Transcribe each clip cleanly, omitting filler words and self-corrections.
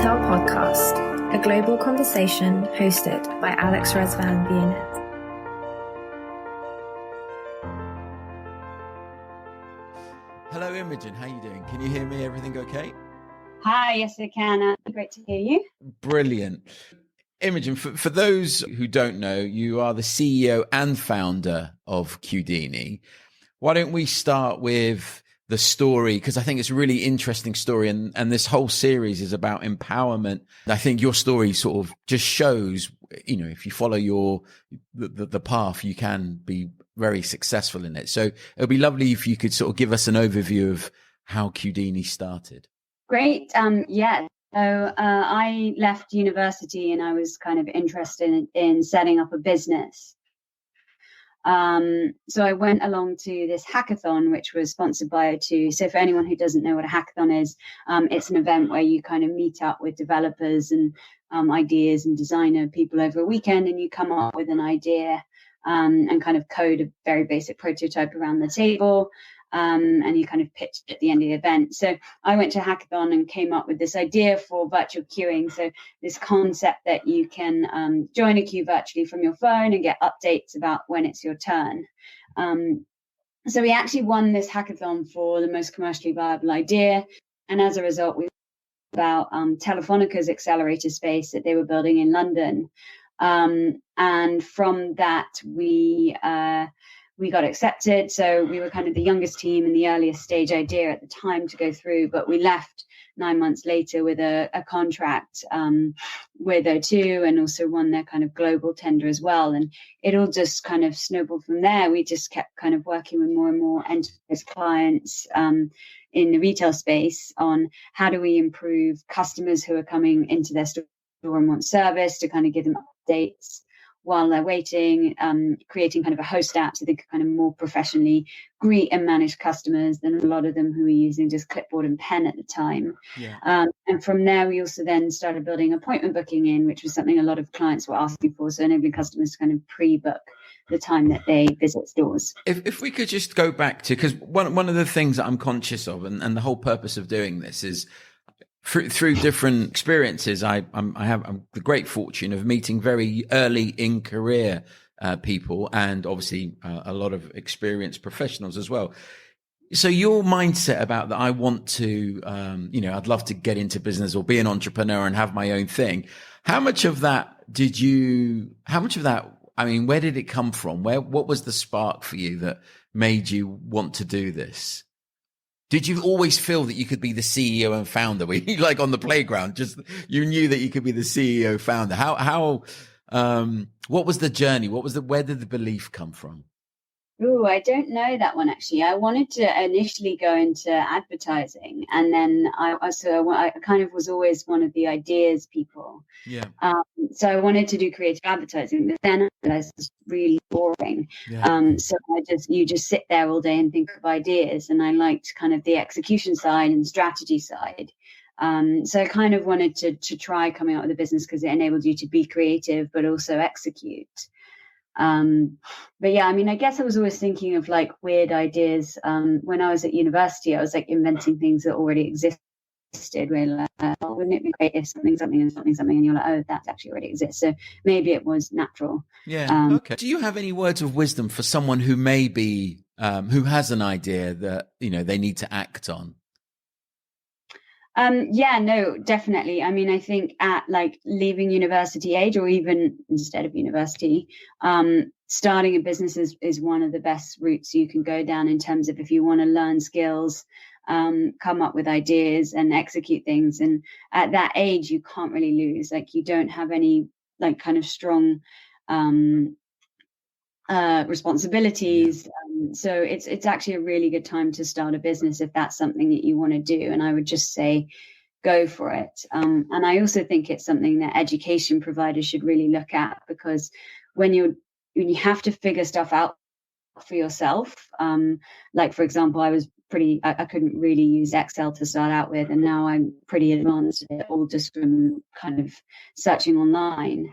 Our Podcast, a global conversation hosted by Alex Rezvan Viennet. Hello, Imogen. How are you doing? Can you hear me? Everything okay? Hi, yes, I can. Great to hear you. Brilliant. Imogen, for those who don't know, you are the CEO and founder of Qudini. Why don't we start with the story? Because I think it's a really interesting story, and this whole series is about empowerment. I think your story sort of just shows, if you follow the path, you can be very successful in it. So it would be lovely if you could sort of give us an overview of how Qudini started. Great. Yeah. So I left university and I was kind of interested in setting up a business. So I went along to this hackathon, which was sponsored by O2. So for anyone who doesn't know what a hackathon is, it's an event where you kind of meet up with developers and ideas and designer people over a weekend, and you come up with an idea and kind of code a very basic prototype around the table. And you kind of pitched at the end of the event. So I went to a hackathon and came up with this idea for virtual queuing. So this concept that you can join a queue virtually from your phone and get updates about when it's your turn. So we actually won this hackathon for the most commercially viable idea. And as a result, we about Telefónica's accelerator space that they were building in London. And from that, we got accepted. So we were kind of the youngest team and the earliest stage idea at the time to go through, but we left 9 months later with a contract with O2 and also won their kind of global tender as well. And it all just kind of snowballed from there. We just kept kind of working with more and more enterprise clients in the retail space on how do we improve customers who are coming into their store and want service to kind of give them updates while they're waiting, creating kind of a host app so they can kind of more professionally greet and manage customers than a lot of them who were using just clipboard and pen at the time. Yeah. And from there, we also then started building appointment booking in, which was something a lot of clients were asking for. So enabling customers to kind of pre-book the time that they visit stores. If we could just go back to, because one of the things that I'm conscious of, and the whole purpose of doing this is, through different experiences, I'm the great fortune of meeting very early in career people, and obviously a lot of experienced professionals as well. So your mindset about that, I want to, I'd love to get into business or be an entrepreneur and have my own thing. How much of that, I mean, where did it come from? What was the spark for you that made you want to do this? Did you always feel that you could be the CEO and founder? Were you like on the playground, just you knew that you could be the CEO founder? What was the journey? Where did the belief come from? Oh, I don't know that one, actually. I wanted to initially go into advertising, and then I kind of was always one of the ideas people. Yeah. So I wanted to do creative advertising, but then I realized it's really boring. Yeah. So you just sit there all day and think of ideas, and I liked kind of the execution side and strategy side. So I kind of wanted to try coming out with a business because it enabled you to be creative, but also execute. But yeah, I mean, I guess I was always thinking of like weird ideas. When I was at university, I was like inventing things that already existed. Where like, wouldn't it be great if something, and you're like, oh, that actually already exists. So maybe it was natural. Yeah. Okay. Do you have any words of wisdom for someone who may be, who has an idea that, they need to act on? Yeah, no, definitely. I mean, I think at like leaving university age or even instead of university, starting a business is one of the best routes you can go down in terms of if you want to learn skills, come up with ideas and execute things. And at that age, you can't really lose. Like you don't have any like kind of strong responsibilities. Yeah. So it's actually a really good time to start a business if that's something that you want to do. And I would just say, go for it. And I also think it's something that education providers should really look at, because when you have to figure stuff out for yourself, like for example, I couldn't really use Excel to start out with, and now I'm pretty advanced at it, all just from kind of searching online.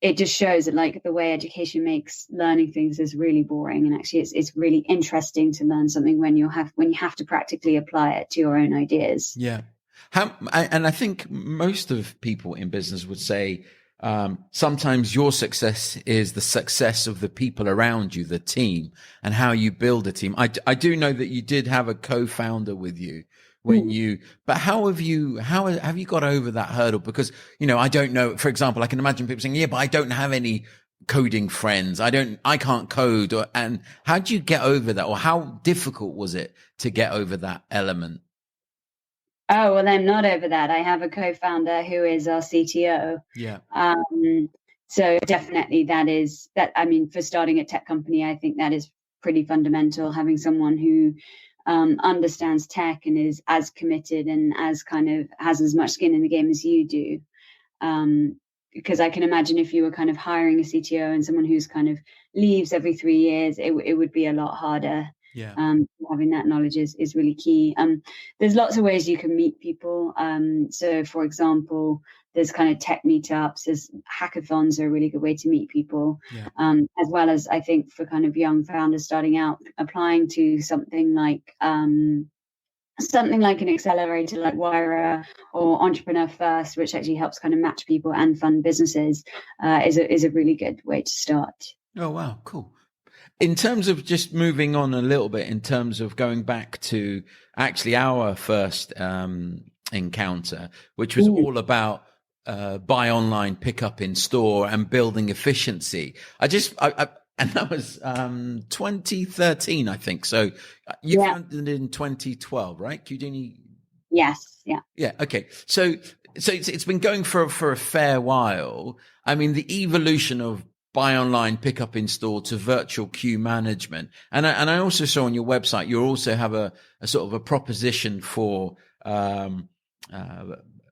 It just shows that like the way education makes learning things is really boring, and actually it's really interesting to learn something when you have to practically apply it to your own ideas. Yeah. And I think most of people in business would say sometimes your success is the success of the people around you, the team, and how you build a team. I do know that you did have a co-founder with you but how have you got over that hurdle? Because, I don't know, for example, I can imagine people saying, yeah, but I don't have any coding friends. I can't code. And how did you get over that? Or how difficult was it to get over that element? Oh, well, I'm not over that. I have a co-founder who is our CTO. Yeah. So definitely for starting a tech company, I think that is pretty fundamental, having someone who understands tech and is as committed and as kind of has as much skin in the game as you do. Because I can imagine if you were kind of hiring a CTO and someone who's kind of leaves every 3 years, it would be a lot harder. Yeah. Having that knowledge is really key. There's lots of ways you can meet people. So, for example, there's kind of tech meetups. There's hackathons are a really good way to meet people, as well as I think for kind of young founders starting out, applying to something like an accelerator like Wira or Entrepreneur First, which actually helps kind of match people and fund businesses, is a really good way to start. Oh, wow. Cool. In terms of just moving on a little bit, in terms of going back to actually our first encounter, which was all about buy online, pick up in store and building efficiency. And that was 2013, I think. So you founded it in 2012, right? Qudini? Yes. Yeah. Yeah. Okay. So it's been going for a fair while. I mean, the evolution of buy online, pick up in store to virtual queue management. And I also saw on your website, you also have a sort of a proposition for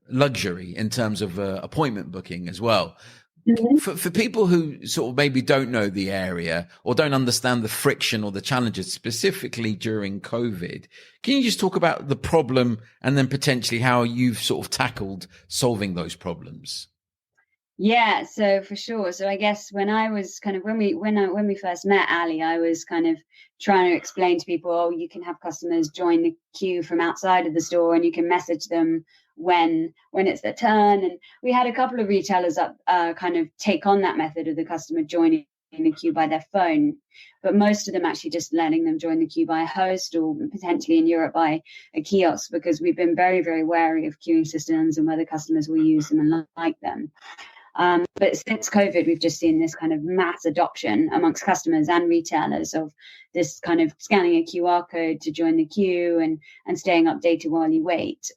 luxury in terms of appointment booking as well. Mm-hmm. For people who sort of maybe don't know the area or don't understand the friction or the challenges specifically during COVID, can you just talk about the problem and then potentially how you've sort of tackled solving those problems? Yeah, so for sure. So I guess when I was kind of when we first met, Ali, I was kind of trying to explain to people, oh, you can have customers join the queue from outside of the store, and you can message them when it's their turn. And we had a couple of retailers up kind of take on that method of the customer joining the queue by their phone, but most of them actually just letting them join the queue by a host or potentially in Europe by a kiosk, because we've been very, very wary of queuing systems and whether customers will use them and like them. But since COVID, we've just seen this kind of mass adoption amongst customers and retailers of this kind of scanning a QR code to join the queue and staying updated while you wait,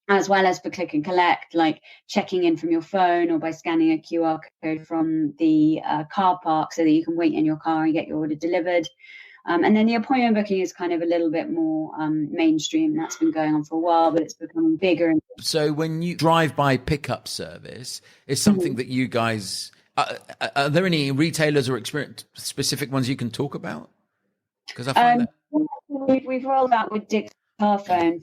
as well as for click and collect, like checking in from your phone or by scanning a QR code from the car park so that you can wait in your car and get your order delivered. And then the appointment booking is kind of a little bit more mainstream. That's been going on for a while, but it's becoming bigger. So when you drive-by pickup service is something that you guys, are there any retailers or specific ones you can talk about? Because I find that we've rolled out with Dick's car phone.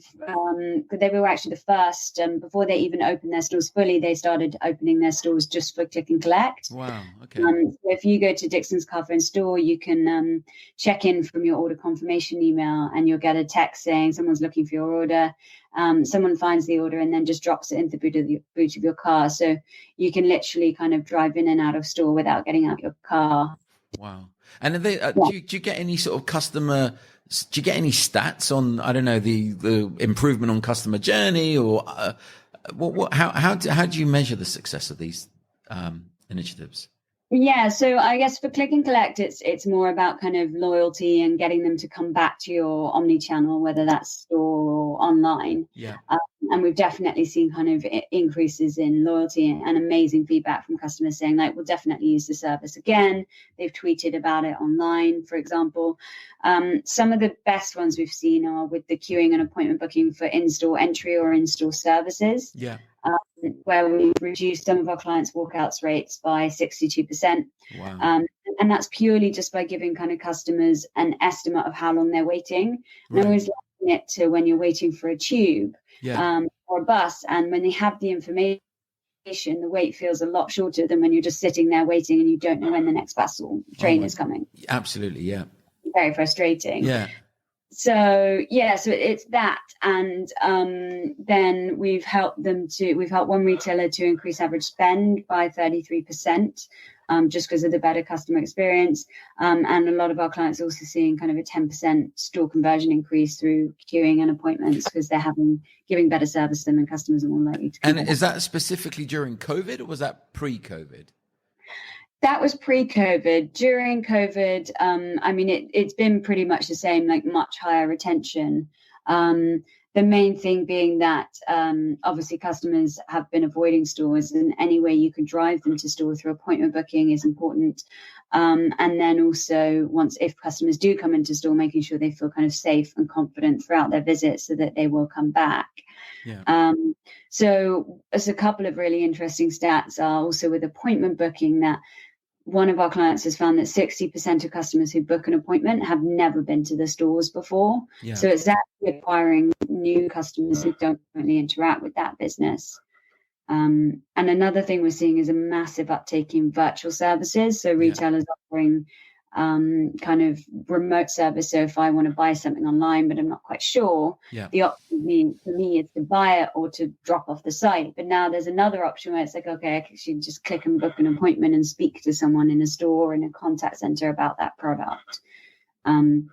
They were actually the first, before they even opened their stores fully, they started opening their stores just for click and collect. Wow. Okay. So if you go to Dixon's car phone store, you can check in from your order confirmation email, and you'll get a text saying someone's looking for your order. Someone finds the order and then just drops it into the boot of your car. So you can literally kind of drive in and out of store without getting out your car. Wow. And are they, do you get any sort of customer? Do you get any stats on, I don't know, the improvement on customer journey, or how do you measure the success of these initiatives? Yeah, so I guess for click and collect, it's more about kind of loyalty and getting them to come back to your omni-channel, whether that's store or online. Yeah. And we've definitely seen kind of increases in loyalty and amazing feedback from customers saying, like, we'll definitely use the service again. They've tweeted about it online, for example. Some of the best ones we've seen are with the queuing and appointment booking for in-store entry or in-store services. Yeah. Where we've reduced some of our clients' walkouts rates by 62%. Wow. And that's purely just by giving kind of customers an estimate of how long they're waiting. And I always liken it to when you're waiting for a tube or a bus, and when they have the information, the wait feels a lot shorter than when you're just sitting there waiting and you don't know when the next bus or train is coming. Absolutely, yeah. Very frustrating. Yeah. So it's that, and then we've helped one retailer to increase average spend by 33%, just because of the better customer experience, and a lot of our clients are also seeing kind of a 10% store conversion increase through queuing and appointments, because they're giving better service to them, and customers are more likely to. And is that specifically during COVID, or was that pre-COVID? That was pre-COVID. During COVID, it's been pretty much the same, like much higher retention. The main thing being that obviously customers have been avoiding stores, and any way you can drive them to store through appointment booking is important. And then also, if customers do come into store, making sure they feel kind of safe and confident throughout their visit so that they will come back. Yeah. So as a couple of really interesting stats are also with appointment booking, that one of our clients has found that 60% of customers who book an appointment have never been to the stores before. Yeah. So it's actually acquiring new customers who don't currently interact with that business. And another thing we're seeing is a massive uptake in virtual services. So retailers offering kind of remote service. So if I want to buy something online, but I'm not quite sure, the option for me is to buy it or to drop off the site. But now there's another option where it's like, okay, I can actually just click and book an appointment and speak to someone in a store or in a contact center about that product. And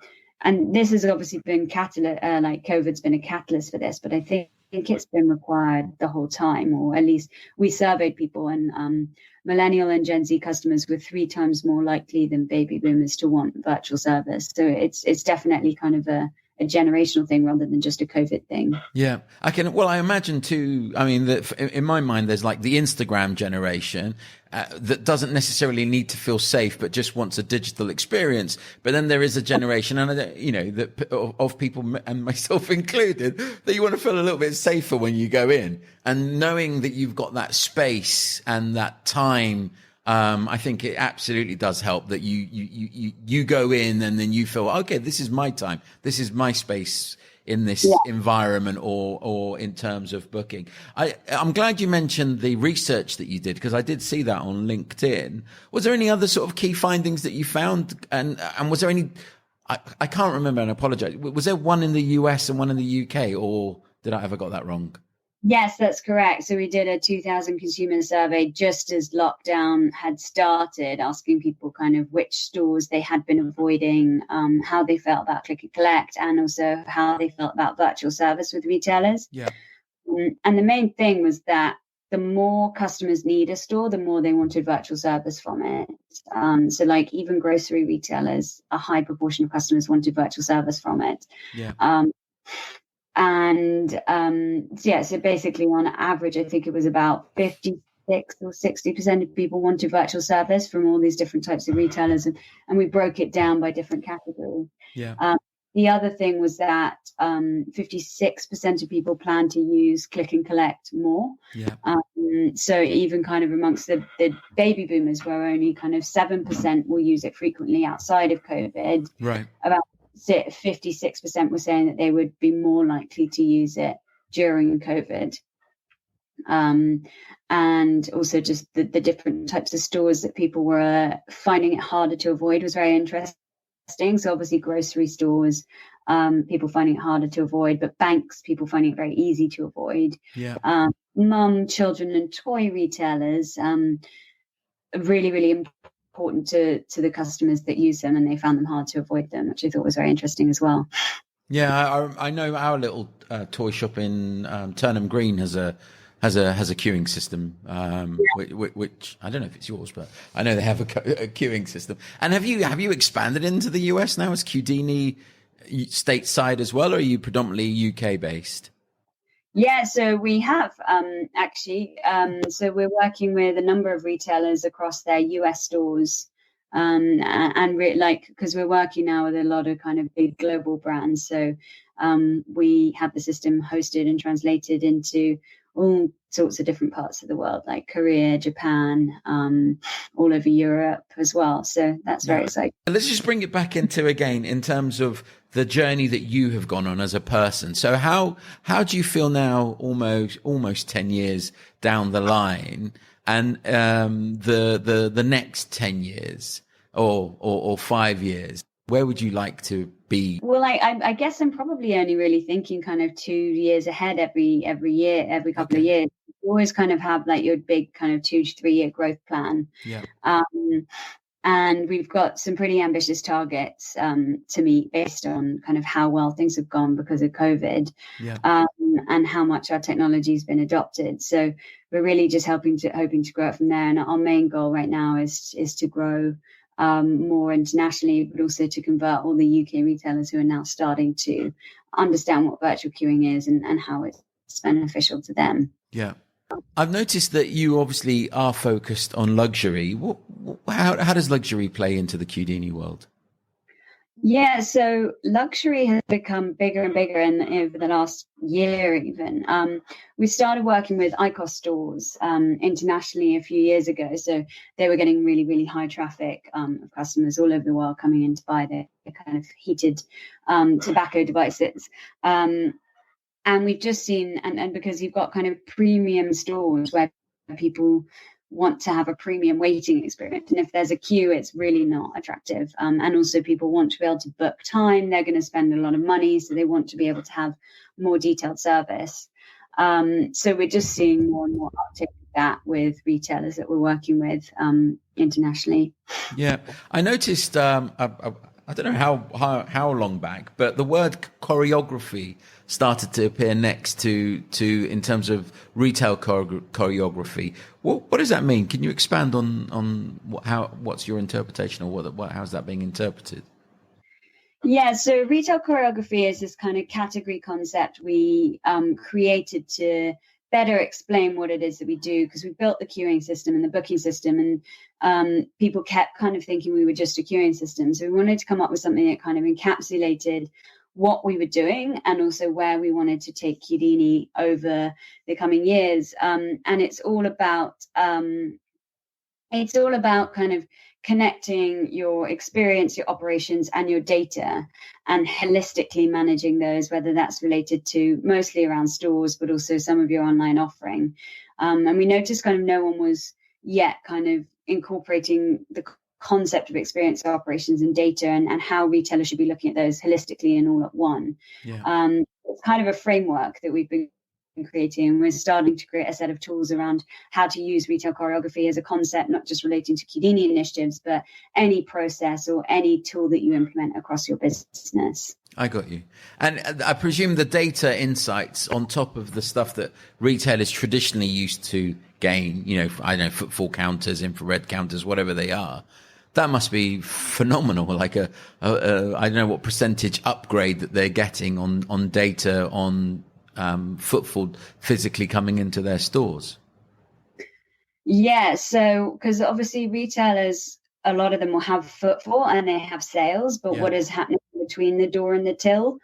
this has obviously been COVID's been a catalyst for this, but I think it's been required the whole time, or at least we surveyed people, and millennial and Gen Z customers were 3 times more likely than baby boomers to want virtual service. So it's definitely kind of a generational thing rather than just a COVID thing. Yeah, I imagine too, I mean, that in my mind, there's like the Instagram generation that doesn't necessarily need to feel safe, but just wants a digital experience. But then there is a generation, and that of people, and myself included, that you want to feel a little bit safer when you go in, and knowing that you've got that space and that time. I think it absolutely does help that you go in and then you feel, okay, this is my time. This is my space in this environment, or in terms of booking. I'm glad you mentioned the research that you did, because I did see that on LinkedIn. Was there any other sort of key findings that you found? And was there any, I can't remember, and I apologize. Was there one in the US and one in the UK, or did I ever got that wrong? Yes, that's correct. So we did a 2,000 consumer survey just as lockdown had started, asking people kind of which stores they had been avoiding, how they felt about click and collect, and also how they felt about virtual service with retailers. Yeah. And the main thing was that the more customers need a store, the more they wanted virtual service from it. So like even grocery retailers, a high proportion of customers wanted virtual service from it. Yeah. So basically on average, I think it was about 56 or 60% of people wanted virtual service from all these different types of retailers. And we broke it down by different categories. Yeah. The other thing was that 56% of people plan to use click and collect more. Yeah. So even kind of amongst the baby boomers, where only kind of 7% will use it frequently outside of COVID. Right. About 56% were saying that they would be more likely to use it during COVID. And also just the different types of stores that people were finding it harder to avoid was very interesting. So obviously grocery stores, people finding it harder to avoid, but banks, people finding it very easy to avoid. Yeah. Mum, children and toy retailers, really, really important to the customers that use them, and they found them hard to avoid them, which I thought was very interesting as well. Yeah, I know our little toy shop in Turnham Green has a queuing system, which I don't know if it's yours, but I know they have a queuing system. And have you expanded into the US now? Is Qudini stateside as well, or are you predominantly UK based? Yeah, so we have actually. So we're working with a number of retailers across their US stores, because we're working now with a lot of kind of big global brands. So we have the system hosted and translated into all sorts of different parts of the world, like Korea, Japan, all over Europe as well. So that's very exciting. Let's just bring it back into again in terms of the journey that you have gone on as a person. So how do you feel now, almost 10 years down the line, and the next 10 years or 5 years? Where would you like to be? Well, I guess I'm probably only really thinking kind of 2 years ahead every year, every couple of years. You always kind of have like your big kind of 2 to 3 year growth plan. Yeah. And we've got some pretty ambitious targets to meet based on kind of how well things have gone because of COVID, and how much our technology has been adopted. So we're really just hoping to grow it from there. And our main goal right now is to grow more internationally, but also to convert all the UK retailers who are now starting to understand what virtual queuing is and how it's beneficial to them. Yeah. I've noticed that you obviously are focused on luxury. How does luxury play into the Qudini world? Yeah, so luxury has become bigger and bigger over the last year even. We started working with ICOS stores internationally a few years ago. So they were getting really, really high traffic of customers all over the world coming in to buy their kind of heated tobacco devices. And we've just seen, and because you've got kind of premium stores where people want to have a premium waiting experience. And if there's a queue, it's really not attractive. And also people want to be able to book time. They're going to spend a lot of money. So they want to be able to have more detailed service. So we're just seeing more and more uptake of that with retailers that we're working with internationally. Yeah, I noticed, I don't know how long back, but the word choreography started to appear next to in terms of retail choreography. What does that mean? Can you expand on what's your interpretation, or how's that being interpreted? Yeah, so retail choreography is this kind of category concept we created to better explain what it is that we do, because we built the queuing system and the booking system, and people kept kind of thinking we were just a queuing system. So we wanted to come up with something that kind of encapsulated what we were doing and also where we wanted to take Qudini over the coming years. And it's all about kind of connecting your experience, your operations, and your data, and holistically managing those, whether that's related to mostly around stores, but also some of your online offering. And we noticed kind of no one was yet kind of incorporating the concept of experience, operations, and data, and how retailers should be looking at those holistically and all at one. Yeah. It's kind of a framework that we've been creating, and we're starting to create a set of tools around how to use retail choreography as a concept, not just relating to Qudini initiatives, but any process or any tool that you implement across your business. I got you. And I presume the data insights on top of the stuff that retailers traditionally used to gain, I don't know, footfall counters, infrared counters, whatever they are, that must be phenomenal. Like I don't know what percentage upgrade that they're getting on data on footfall physically coming into their stores. Yeah, so because obviously retailers, a lot of them will have footfall and they have sales, but what is happening between the door and the till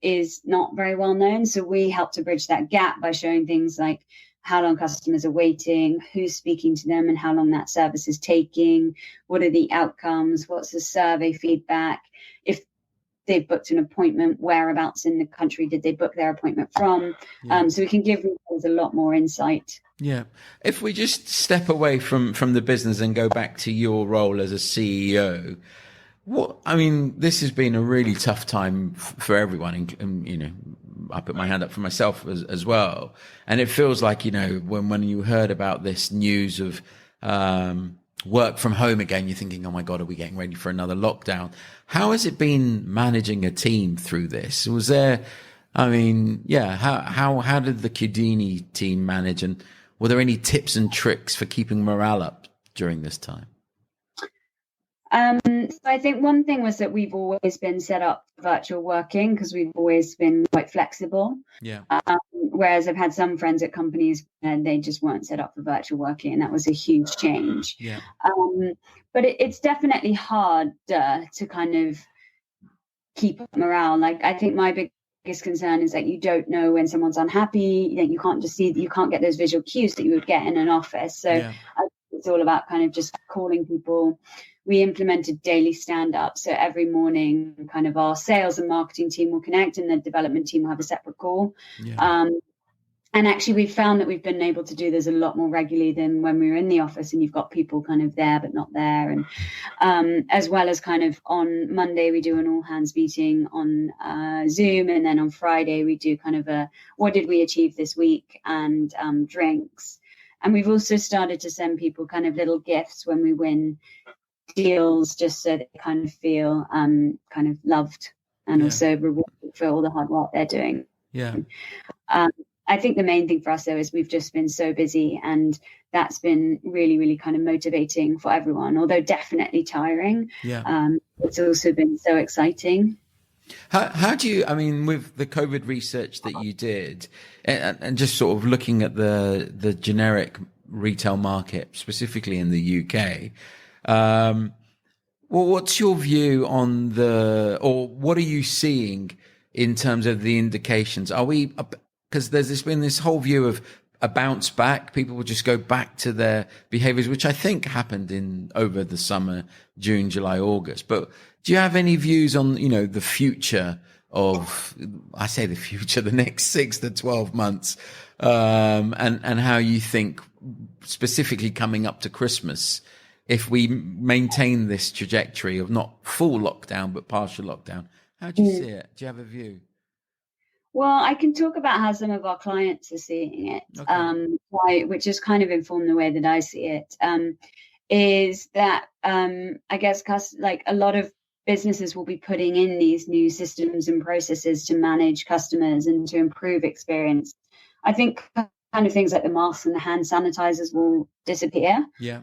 is not very well known. So we help to bridge that gap by showing things like how long customers are waiting, who's speaking to them, and how long that service is taking. What are the outcomes? What's the survey feedback? If they've booked an appointment, whereabouts in the country did they book their appointment from? So we can give retailers a lot more insight. Yeah. If we just step away from the business and go back to your role as a CEO, this has been a really tough time for everyone, and I put my hand up for myself as well. And it feels like, when you heard about this news of work from home again, you're thinking, oh my God, are we getting ready for another lockdown? How has it been managing a team through this? Was there, how did the Qudini team manage, and were there any tips and tricks for keeping morale up during this time? So I think one thing was that we've always been set up for virtual working because we've always been quite flexible. Yeah. Whereas I've had some friends at companies and they just weren't set up for virtual working, and that was a huge change. Yeah. But it's definitely hard to kind of keep up morale. Like, I think my biggest concern is that you don't know when someone's unhappy. That you can't just see, you can't get those visual cues that you would get in an office. So it's all about kind of just calling people. We implemented daily stand-up. So every morning, kind of our sales and marketing team will connect, and the development team will have a separate call. Yeah. And actually, we've found that we've been able to do this a lot more regularly than when we were in the office, and you've got people kind of there but not there. And as well as kind of on Monday, we do an all hands meeting on Zoom. And then on Friday, we do kind of a what did we achieve this week and drinks. And we've also started to send people kind of little gifts when we win deals, just so they kind of feel kind of loved and also rewarded for all the hard work they're doing. Yeah. I think the main thing for us, though, is we've just been so busy, and that's been really, really kind of motivating for everyone, although definitely tiring. Yeah. It's also been so exciting. How do you, I mean, with the COVID research that you did and just sort of looking at the generic retail market, specifically in the UK, well, what's your view on or what are you seeing in terms of the indications? Are we, because there's been this whole view of a bounce back. People will just go back to their behaviors, which I think happened over the summer, June, July, August. But do you have any views on, the future of, I say the future, the next 6 to 12 months, and how you think specifically coming up to Christmas, if we maintain this trajectory of not full lockdown, but partial lockdown, how do you see it? Do you have a view? Well, I can talk about how some of our clients are seeing it, which has kind of informed the way that I see it, is that I guess like a lot of businesses will be putting in these new systems and processes to manage customers and to improve experience. I think kind of things like the masks and the hand sanitizers will disappear. Yeah.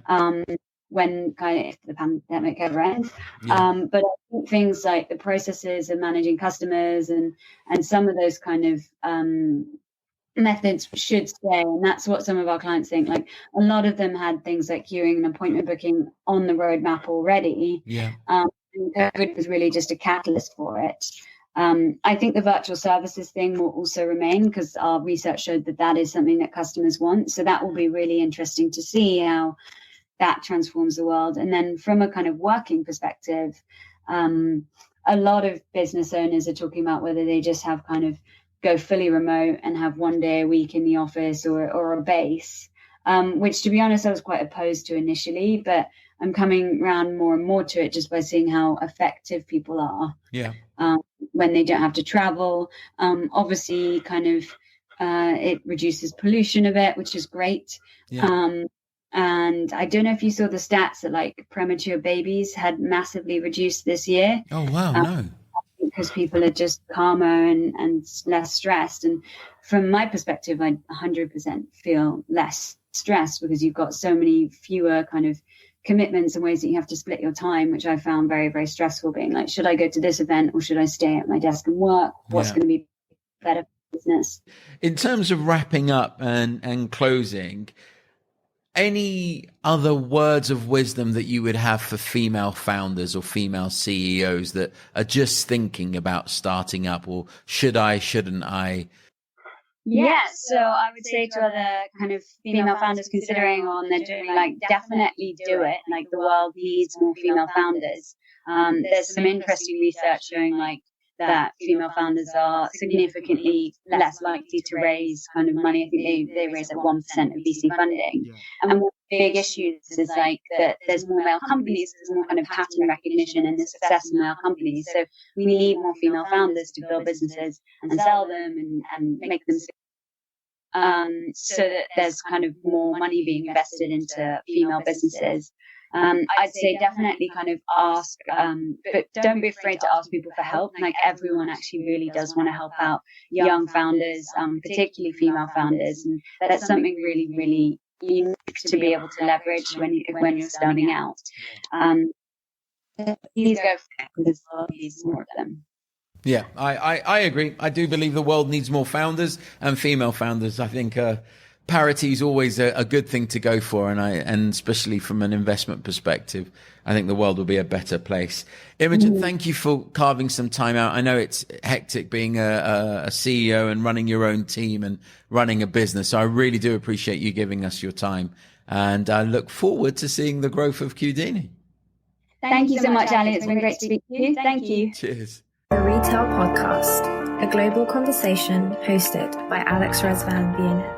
When if the pandemic ever ends. Yeah. But I think things like the processes of managing customers and some of those kind of methods should stay. And that's what some of our clients think. Like a lot of them had things like queuing and appointment booking on the roadmap already. Yeah. And COVID was really just a catalyst for it. I think the virtual services thing will also remain because our research showed that is something that customers want. So that will be really interesting to see how that transforms the world. And then from a kind of working perspective, a lot of business owners are talking about whether they just have kind of go fully remote and have one day a week in the office or a base, which to be honest, I was quite opposed to initially, but I'm coming around more and more to it just by seeing how effective people are. Yeah. When they don't have to travel. Obviously kind of it reduces pollution a bit, which is great. Yeah. And I don't know if you saw the stats that like premature babies had massively reduced this year. Oh, wow. No. Because people are just calmer and less stressed. And from my perspective, I 100% feel less stressed because you've got so many fewer kind of commitments and ways that you have to split your time, which I found very, very stressful, being like, should I go to this event or should I stay at my desk and work? What's going to be better for business? In terms of wrapping up and closing, any other words of wisdom that you would have for female founders or female CEOs that are just thinking about starting up, or shouldn't I? Yes, so I would say to other kind of female founders considering on they're doing, like, definitely do it. Like, the world needs more female founders. There's some interesting research showing like that female founders are significantly less likely to raise kind of money. I think they raise like 1% of VC funding. Yeah. And one of the big issues is like that there's more male companies, there's more kind of pattern recognition in the success of male companies. So we need more female founders to build businesses and sell them and make them so that there's kind of more money being invested into female businesses. I'd say definitely kind of ask, but don't be afraid to ask people for help. Like, everyone actually really does want to help out young founders, particularly female founders. And that's something really, really unique to be able to leverage when you're starting out. Please go for it because there's more of them. Yeah, I agree. I do believe the world needs more founders and female founders. I think parity is always a good thing to go for, and especially from an investment perspective, I think the world will be a better place. Imogen, thank you for carving some time out. I know it's hectic being a CEO and running your own team and running a business. So I really do appreciate you giving us your time, and I look forward to seeing the growth of Qudini. Thank you so much, Ali. It's been great to speak to you. Thank you. Cheers. The Retail Podcast. a global conversation hosted by Alex Rezvan Viennet.